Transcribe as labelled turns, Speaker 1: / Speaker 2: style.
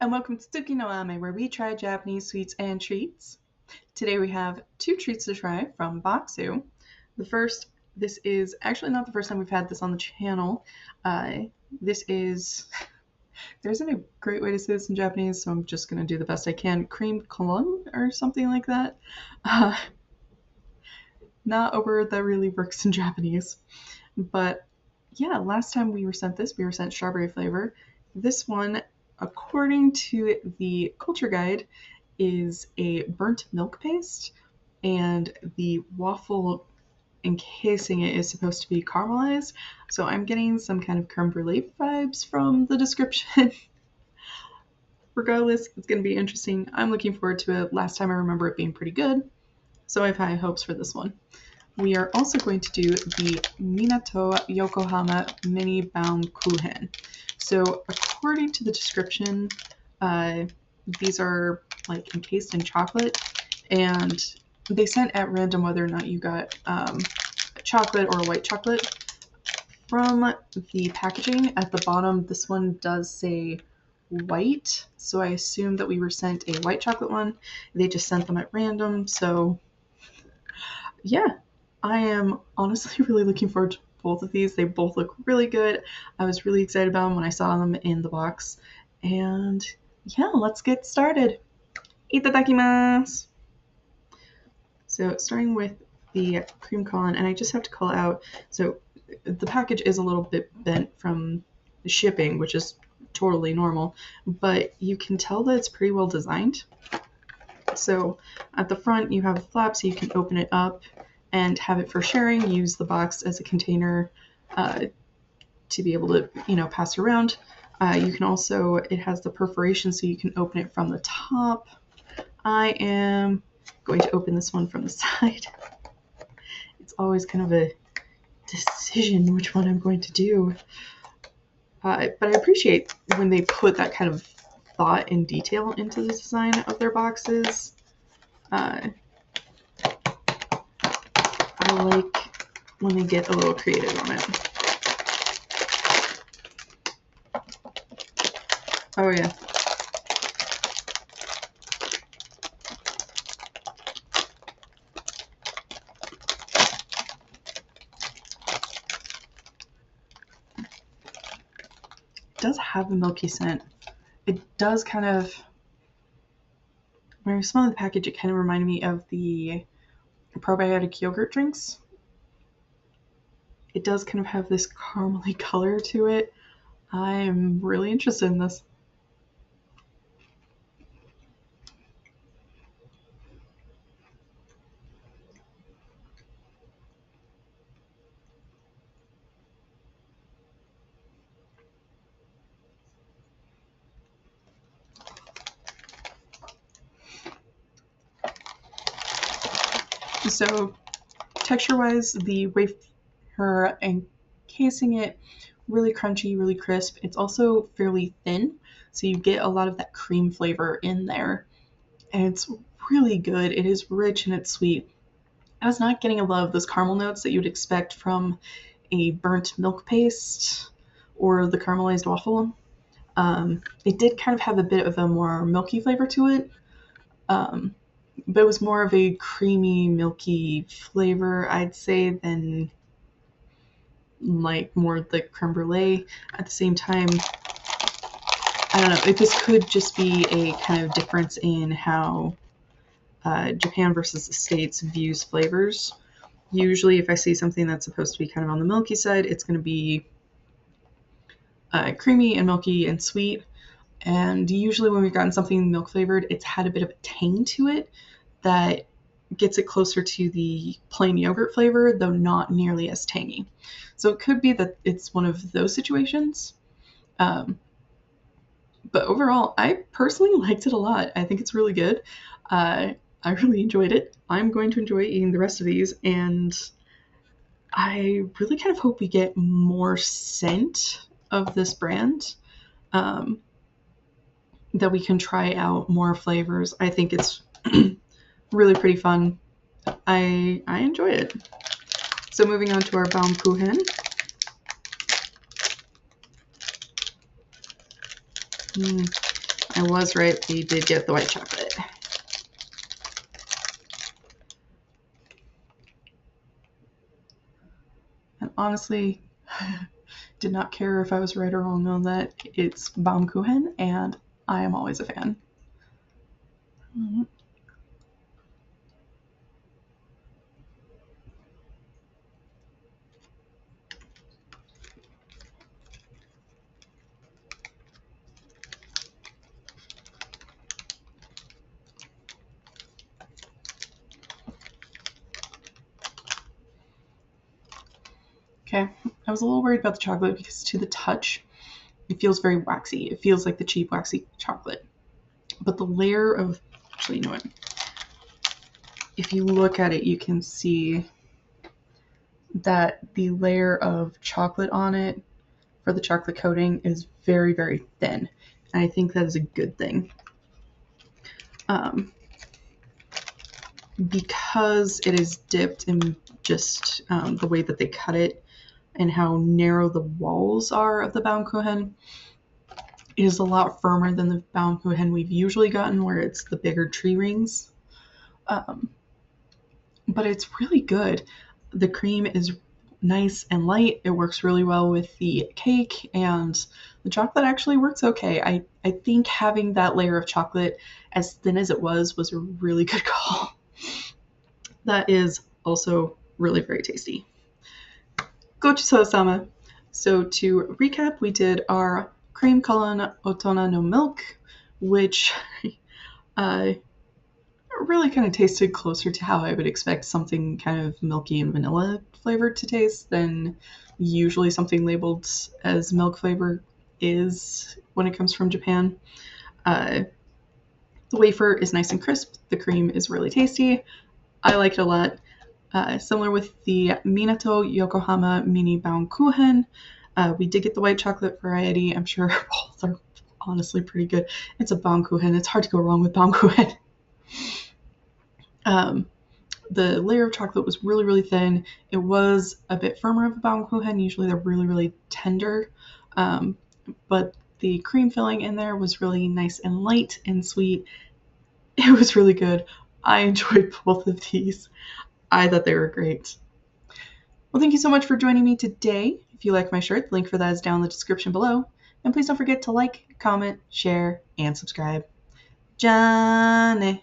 Speaker 1: and welcome to Tsuki no Ame, where we try Japanese sweets and treats. Today we have two treats to try from Boxu. The first, this is actually not the first time we've had this on the channel. This is, there isn't a great way to say this in Japanese, so I'm just going to do the best I can. Creamed Collon or something like that. Not a word that really works in Japanese. But yeah, last time we were sent this, we were sent strawberry flavor. This one, according to the culture guide, is a burnt milk paste, and the waffle encasing it is supposed to be caramelized. So I'm getting some kind of creme brulee vibes from the description. Regardless, it's going to be interesting. I'm looking forward to it. Last time I remember it being pretty good, so I have high hopes for this one. We are also going to do the Minato Yokohama mini Baumkuchen. So according to the description, these are like encased in chocolate, and they sent at random whether or not you got chocolate or white chocolate. From the packaging at the bottom, this one does say white, so I assume that we were sent a white chocolate one. They just sent them at random, so yeah. I am honestly really looking forward to both of these. They both look really good. I was really excited about them when I saw them in the box. And yeah, let's get started. Itadakimasu! So starting with the cream Collon, and I just have to call out, so the package is a little bit bent from the shipping, which is totally normal, but you can tell that it's pretty well designed. So at the front you have a flap so you can open it up and have it for sharing. Use the box as a container to be able to, pass around. You can also, it has the perforation so you can open it from the top. I am going to open this one from the side. It's always kind of a decision which one I'm going to do. But I appreciate when they put that kind of thought and detail into the design of their boxes. I like when they get a little creative on it. Oh yeah. It does have a milky scent. It does kind of, when I smell the package, it kind of reminded me of the probiotic yogurt drinks. It does kind of have this caramely color to it. I'm really interested in this. So texture-wise, the wafer encasing it, really crunchy, really crisp. It's also fairly thin, so you get a lot of that cream flavor in there. And it's really good. It is rich and it's sweet. I was not getting a lot of those caramel notes that you'd expect from a burnt milk paste or the caramelized waffle. It did kind of have a bit of a more milky flavor to it. But it was more of a creamy, milky flavor, I'd say, than like more the creme brulee. At the same time, I don't know, if this could just be a kind of difference in how Japan versus the States views flavors. Usually if I see something that's supposed to be kind of on the milky side, it's going to be creamy and milky and sweet. And usually when we've gotten something milk flavored, it's had a bit of a tang to it that gets it closer to the plain yogurt flavor, though not nearly as tangy. So it could be that it's one of those situations. But overall, I personally liked it a lot. I think it's really good. I really enjoyed it. I'm going to enjoy eating the rest of these, and I really kind of hope we get more scent of this brand. That we can try out more flavors. I think it's really pretty fun. I enjoy it. So moving on to our Baumkuchen. I was right. We did get the white chocolate. And honestly, did not care if I was right or wrong on that. It's Baumkuchen, and I am always a fan. Okay, I was a little worried about the chocolate because to the touch, it feels very waxy. It feels like the cheap waxy chocolate. But the layer of, actually, you know what? If you look at it, you can see that the layer of chocolate on it for the chocolate coating is very, very thin. And I think that is a good thing. Because it is dipped in just the way that they cut it and how narrow the walls are of the Baumkuchen, it is a lot firmer than the Baumkuchen we've usually gotten, where it's the bigger tree rings. But it's really good. The cream is nice and light. It works really well with the cake, and the chocolate actually works okay. I think having that layer of chocolate, as thin as it was a really good call. That is also really very tasty. Gochiso-sama. So to recap, we did our cream Collon Otona no milk, which really kind of tasted closer to how I would expect something kind of milky and vanilla flavored to taste than usually something labeled as milk flavor is when it comes from Japan. The wafer is nice and crisp. The cream is really tasty. I like it a lot. Similar with the Minato Yokohama mini Baumkuchen. We did get the white chocolate variety. I'm sure both are honestly pretty good. It's a Baumkuchen. It's hard to go wrong with Baumkuchen. The layer of chocolate was really, really thin. It was a bit firmer of a Baumkuchen. Usually they're really, really tender. But the cream filling in there was really nice and light and sweet. It was really good. I enjoyed both of these. I thought they were great. Well, thank you so much for joining me today. If you like my shirt, the link for that is down in the description below. And please don't forget to like, comment, share, and subscribe. Johnny.